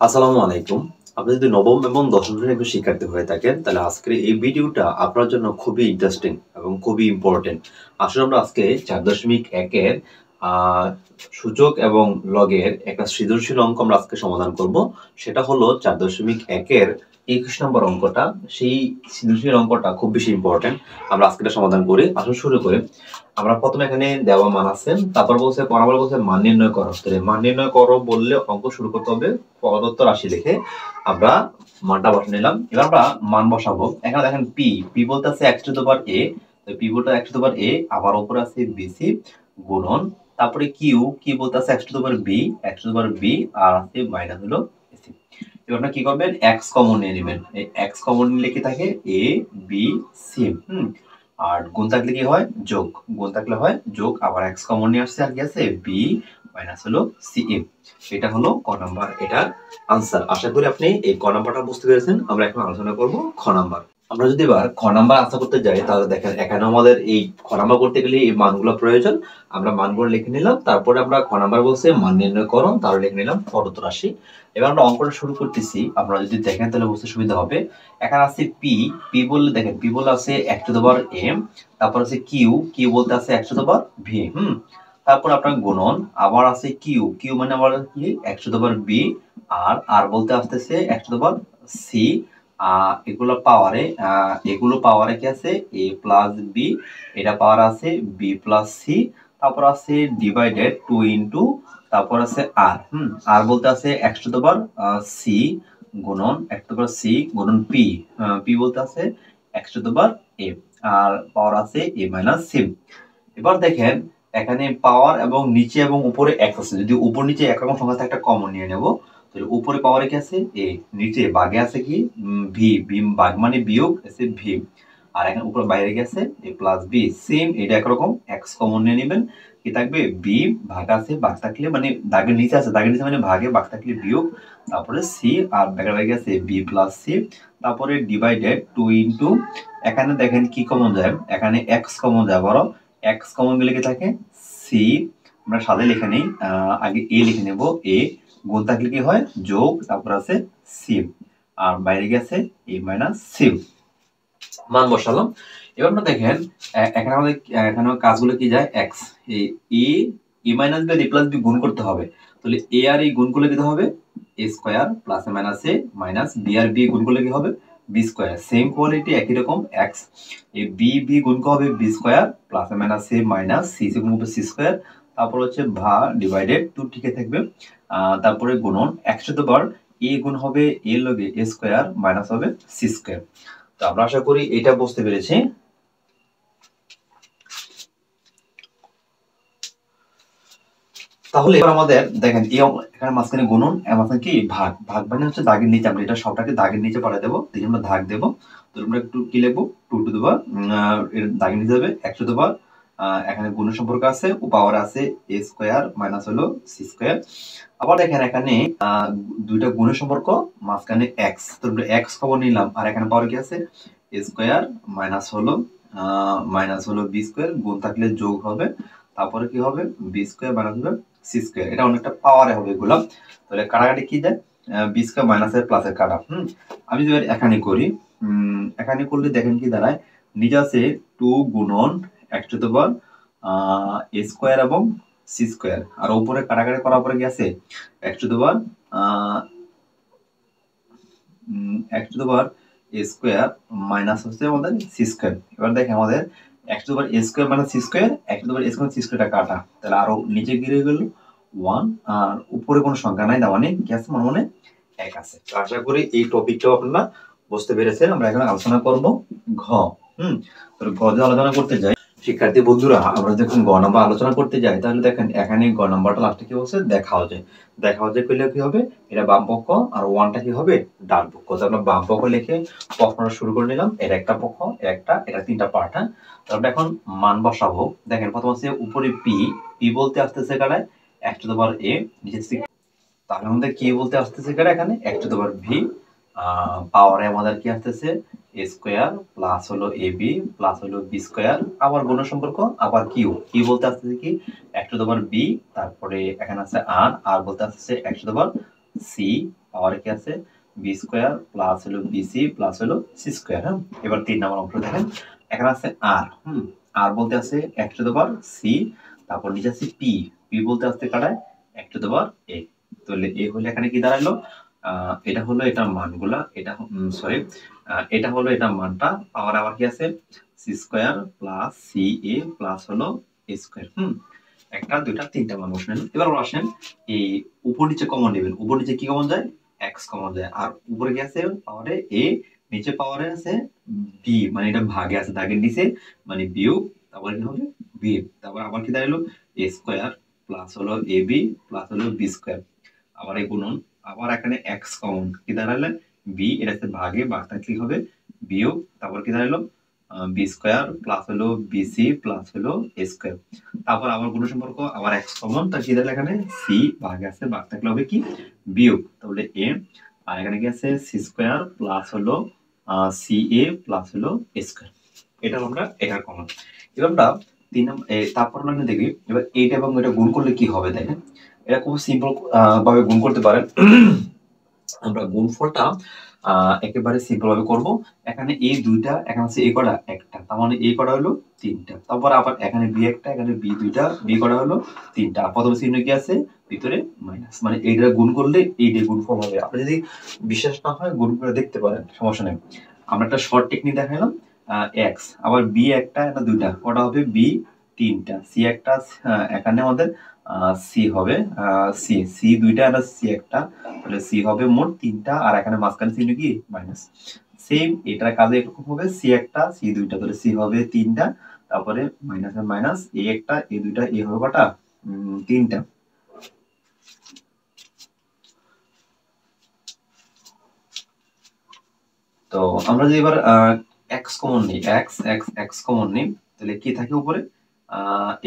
আসসালামু আলাইকুম। আপনি যদি নবম এবং দশম শ্রেণীর একজন শিক্ষার্থী হয়ে থাকেন, তাহলে আজকের এই ভিডিওটা আপনার জন্য খুবই ইন্টারেস্টিং এবং খুবই ইম্পর্টেন্ট। আসলে আমরা আজকে 4.1 এর সূচক এবং লগের একটা সৃজনশীল অঙ্ক আমরা আজকে সমাধান করব। সেটা হলো 4.1 এর 21 নম্বর অঙ্কটা। সেই সৃজনশীল অঙ্কটা খুব বেশি ইম্পর্টেন্ট। আমরা আজকে এটা সমাধান করি। আসলে শুরু করে আমরা প্রথমে এখানে দেওয়া মান আছে, তারপর বলছে পরাবল বলছে মান নির্ণয় করো। তাহলে মান নির্ণয় করো বললে অঙ্ক শুরু করতে হবে প্রদত্ত রাশি লিখে আমরা মানটা বসে নিলাম। এবার আমরা মান বসাবো। এখানে দেখেন পি বলতে আছে x to the power a, তো পি বলতে x to the power a, আবার উপরে আছে বিসি গুণন, তারপরে কি বলতে আছে x to the power b, x to the power b আর আছে মাইনাস হলো সি। এবার আপনারা কি করবেন, x কমন নিয়ে নেবেন। এই x কমন নিলে কি থাকে a b c, আর গুণ থাকলে কি হয় যোগ, গুণ থাকলে হয় যোগ, আবার x কমন নিয়ে আসছে আর কি আছে b মাইনাস হলো সি। এটা হলো ক নাম্বার, এটার আনসার। আশা করি আপনি এই ক নাম্বারটা বুঝতে পেরেছেন। আমরা এখন আলোচনা করব খ নাম্বার। আমরা যদি এবার খ নাম্বার আনসার করতে যাই, তাহলে দেখেন এখানে আমাদের এই খ নাম্বার করতে গেলে এই মানগুলো প্রয়োজন। আমরা মানগুলো লিখে নিলাম, তারপরে আমরা খ নাম্বার বলছে মান নির্ণয় করো, তাহলে লিখে নিলাম প্রদত্ত রাশি। এবার আমরা অঙ্কটা শুরু করতেছি। আপনারা যদি দেখেন তাহলে বুঝতে সুবিধা হবে। এখানে আছে পি বললে দেখেন পি বললে আছে x to the power m, তারপর আছে কিউ বলতে আছে x to the power v, তারপর আপনার গুণন, আবার আছে কিউ মানে আবার কি x to the power b, আর বলতে আসতেছে x to the power c। এগুলো পাওয়ারে কি আছে a প্লাস b, এটা পাওয়ার আছে b প্লাস c, তারপর আছে ডিভাইডেড 2 ইনটু, তারপর আছে আর বলতে আছে x to the power c গুণন x to the power c গুণন পি বলতে আছে x to the power a, আর পাওয়ার আছে a মাইনাস c। এবার দেখেন এখানে পাওয়ার এবং নিচে এবং উপরে x আছে। যদি উপর নিচে একরকম সংখ্যা থাকে একটা কমন নিয়ে নেব। তাহলে উপরে পাওয়ারে কি আছে a, নিচে ভাগে আছে কি ভি ভাগ মানে বিয়োগ আছে ভি, আর এখানে উপরে বাইরে গেছে a প্লাস b, সেম এটা একরকম x কমন নিয়ে নেবেন। কি থাকবে b ভাগ আছে, ভাগ থাকলে মানে দাগের নিচে আছে, দাগের নিচে মানে ভাগে, ভাগ থাকলে বিয়োগ, তারপরে c আর ভাগের বাইরে গেছে b প্লাস c, তারপরে ডিভাইডেড 2 ইনটু, এখানে দেখেন কি কমন যায়, এখানে x কমন যায়, বড় x কমন গেলে কি থাকে সি। আমরা সাথে লিখে নেই, আগে এ লিখে নেব, এ গুণ থাকলে কি হয় যোগ, তারপর আছে সি আর বাইরে গেছে এ মাইনাস সি। মান বসালাম। এবার আমরা দেখেন এখানে আমাদের এখানে কাজগুলো কি যায় x, এ মাইনাস বি প্লাস বি গুণ করতে হবে। তাহলে এ আর এই গুণ করলে কি হবে এ স্কয়ার প্লাস মাইনাস এ মাইনাস বি আর বি গুণ করলে কি হবে বি স্কয়ার, সেম কোয়ালিটি একই রকম x, এই বি গুণ হবে বি স্কয়ার প্লাস মাইনাস এ মাইনাস সি গুণ হবে সি স্কয়ার, তারপর হচ্ছে ভা ডিভাইডেড 2 ঠিকই থাকবে, তারপরে গুণন x টু দি পাওয়ার এ গুণ হবে এ লগে এ স্কয়ার মাইনাস হবে সি স্কয়ার। তো আমরা আশা করি এটা বুঝতে পেরেছি। তাহলে এবার আমাদের দেখেন এই এখানে মাঝখানে গুণন, মাঝখানে কি ভাগ, ভাগ মানে হচ্ছে দাগের নিচে, আমরা এটা সবটাকে দাগের নিচে পাঠিয়ে দেবো, দিয়ে আমরা দাগ দেবো। তো আমরা একটু কি লিখবো 2 টু দি পাওয়ার, এর দাগের নিচে যাবে x টু দি পাওয়ার, এখানে গুণের সম্পর্ক আছে ও পাওয়ার আছে a স্কয়ার মাইনাস হলো সি স্কয়ার। আবার দেখেন এখানে দুইটা গুণের সম্পর্ক, মাঝখানে x, তো আমরা x কমন নিলাম, আর এখানে পাওয়ার কি আছে a স্কয়ার মাইনাস হলো বি স্কয়ার, গুণ থাকলে যোগ হবে, তারপরে কি হবে বি স্কয়ার মাইনাস হবে সি স্কয়ার। এটা অনেকটা পাওয়ারে হবে এগুলো। তাহলে কাটাকাটি কি যায় বি স্কয়ার মাইনাসের প্লাসের কাটা। আমি যদি এখানে করি, এখানে করলে দেখেন কি দাঁড়ায়, নিচে আছে 2 গুণন x to the power a square এবং সি স্কয়ার, আর উপরে কাটাকাটি করার পরে কি আছে x to the power x to the power a square minus হচ্ছে আমাদের সি স্কয়ার। এবার দেখেন আমাদের x to the power a square minus C square, x to the power a square C স্কয়ারটা কাটা, তাহলে আরো নিচে গিয়ে গেল 1, আর উপরে কোনো সংখ্যা নাই, দেওয়া নেই, কি আছে মনে মনে 1 আছে। তো আশা করি এই টপিকটাও আপনারা বুঝতে পেরেছেন। আমরা এখন আলোচনা করব ঘ। তো ঘ দিয়ে আলোচনা করতে যাই শিক্ষার্থী বন্ধুরা, আমরা যখন গ নাম্বার আলোচনা করতে যাই, তাহলে দেখেন এখানে গ নাম্বারটা লাস্টে কি বলছে দেখাও যায় করলে কি হবে এটা বাম পক্ষ, আর ওয়ানটা কি হবে ডান পক্ষ। তো আমরা বাম পক্ষ লিখে প্রশ্নটা শুরু করে নিলাম, এর একটা পক্ষ এটা তিনটা পার্ট। তারপর এখন মান বসাবো। দেখেন প্রথম আছে উপরে পি বলতে আসতেছে কারে x to the power a, নিচে তাহলে আমাদের কি বলতে আসতেছে কারে এখানে x to the power v, পাওয়ারে আমাদের কি আসতেছে a স্কয়ার প্লাস হলো ab প্লাস হলো b স্কয়ার, আবার গুণ সম্পর্ক, আবার কি বলতে আসতেছে কি x to the power b, তারপরে এখানে আছে আর বলতে আসতেছে x to the power c পাওয়ারে কি আছে বি স্কোয়ার প্লাস হলো বিসি প্লাস হলো সি স্কোয়ার। হ্যাঁ, এবার 3 নম্বর অঙ্ক দেখেন, এখানে আছে আর, আর বলতে আছে x to the power C, তারপর নিচে আছে পি, পি বলতে আছে কাটায় x to the power A. তাহলে এ হলে এখানে কি দাঁড়ালো, এটা হলো এটার মানগুলা, এটা সরি এটা হলো এটার মানটা, পাওয়ার আবার কি আছে সি স্কোয়ার প্লাস সি এ প্লাস হলো এ স্কোয়ার। একটা দুইটা তিনটা মান বসলেন। এবার আসেন এই উপর নিচে কমন নেবেন, উপর নিচে কি কমন যায় এক্স কমন যায়, আর উপরে কি আছে পাওয়ারে এ, নিচে পাওয়ারে আছে বি, মানে এটা ভাগে আছে দাগের নিচে, মানে বিয়োগ, তারপরে কি হবে বি, তারপর আবার কি দাঁড়ালো এ স্কোয়ার প্লাস হলো এ বি প্লাস হলো বি স্কোয়ার, আবার এই গুণন, আবার এখানে এক্স কমন কি দাঁড়ালে বি, এটা ভাগে, ভাগ থাকলে কি হবে বিয়োগ, তারপর কি দাঁড়ালো বি স্কোয়ার প্লাস হলো বিসি প্লাস হলো এ স্কোয়ার, তারপর আবার গুণ সম্পর্ক, আবার এক্স কমন, তার কি দাঁড়ালো এখানে সি, ভাগে আছে ভাগ থাকলে হবে কি বিয়োগ, তাহলে এ, আর এখানে কি আছে সি স্কোয়ার প্লাস হলো সি এ প্লাস হলো এ স্কোয়ার, এটা আমরা এটা কমন। এবার আমরা তারপর আমরা দেখি এবার এইটা এবং এটা গুণ করলে কি হবে দেখেন, এটা খুব সিম্পল ভাবে গুণ করতে পারেন। আমরা গুণফলটা একেবারে সিম্পল ভাবে করব, এখানে এই দুইটা, এখানে আছে এ কটা একটা, তার মানে এ কটা হলো তিনটা, তারপর আবার এখানে বি একটা, এখানে বি দুইটা, বি কটা হলো তিনটা, আর প্রথম চিহ্ন কি আছে ভিতরে মাইনাস, মানে এইটা গুণ করলে এইটা গুণফল হবে। আপনি যদি বিশ্বাস না হয় গুণ করে দেখতে পারেন, সমস্যা নেই। আমরা একটা শর্ট টেকনিক দেখাইলাম, এক্স, আবার বি একটা, এটা দুইটা, কটা হবে বি তিনটা, সি একটা, এখানে আমাদের সি হবে সি, সি দুইটা আর সি একটা, তাহলে সি হবে মোট তিনটা, আর এখানে মাঝখানে চিহ্ন কি মাইনাস। সেম এটার কাজে এরকম হবে, সি একটা সি দুইটা, তাহলে সি হবে তিনটা, তারপরে মাইনাস আর মাইনাস, এ একটা এ দুইটা, এ হবে কটা তিনটা। তো আমরা যদি এবার এক্স কমন নিই, এক্স এক্স এক্স কমন নিই, তাহলে কি থাকে উপরে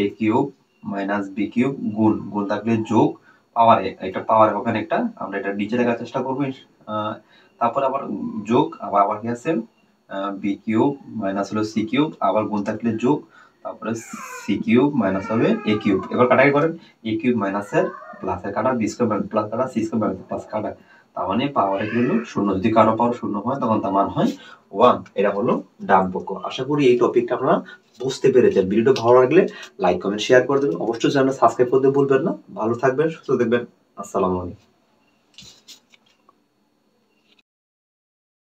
এ কিউব মাইনাস বি কিউব, গুণ, গুণ থাকলে যোগ, পাওয়ারে, এটা পাওয়ারে ওখানে একটা, আমরা এটা নিচে রাখার চেষ্টা করবো, তারপর আবার যোগ, আবার আবার কি আছে বি কিউব মাইনাস হলো সি কিউব, আবার গুণ থাকলে যোগ, তারপরে সি কিউব মাইনাস হবে এ কিউব, এবার কাটাই করেন, এ কিউব মাইনাসের প্লাসের কাটা, বি স্কোয়ার প্লাস কাটা, সি স্কোয়ার মাইনাস প্লাস কাটা, তার মানে পাওয়ারে কি হলো শূন্য, যদি কারো পাওয়ার শূন্য হয় তখন তার মান হয় 1, এটা হলো ডান পক্ষ। আশা করি এই টপিকটা আপনারা বুঝতে পেরেছেন। ভিডিওটা ভালো লাগলে লাইক কমেন্ট শেয়ার করে দেবেন, অবশ্যই চ্যানেলটা সাবস্ক্রাইব করতে ভুলবেন না। ভালো থাকবেন, সুস্থ থাকবেন, আসসালামু আলাইকুম।